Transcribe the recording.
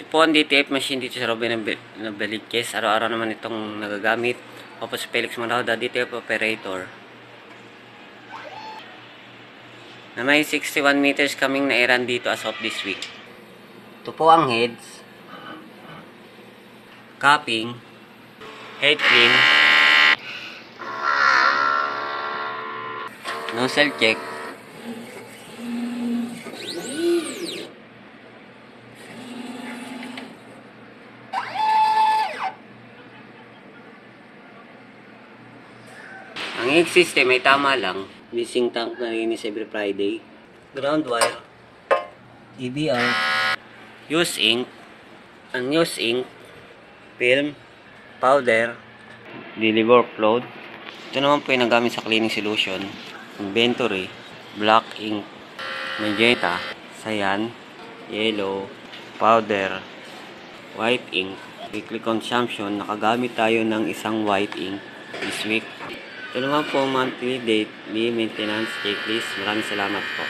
Ito po ang DTF machine dito sa Robin na Beliches. Araw-araw naman itong nagagamit. Tapos Felix Manauda, DTF operator. Na may 61 meters kaming na-run dito as of this week. Ito po ang heads. Capping. Head clean. Nozzle check. Ang egg system ay tama lang. Missing tank na linis every Friday. Ground wire. EBR. Use ink. Unused ink. Film. Powder. Daily workload. Ito naman po yung nagamit sa cleaning solution. Inventory. Black ink. Magenta. Cyan. Yellow. Powder. White ink. Weekly consumption. Nakagamit tayo ng isang white ink this week. Ito naman po monthly daily maintenance checklist. Maraming salamat po.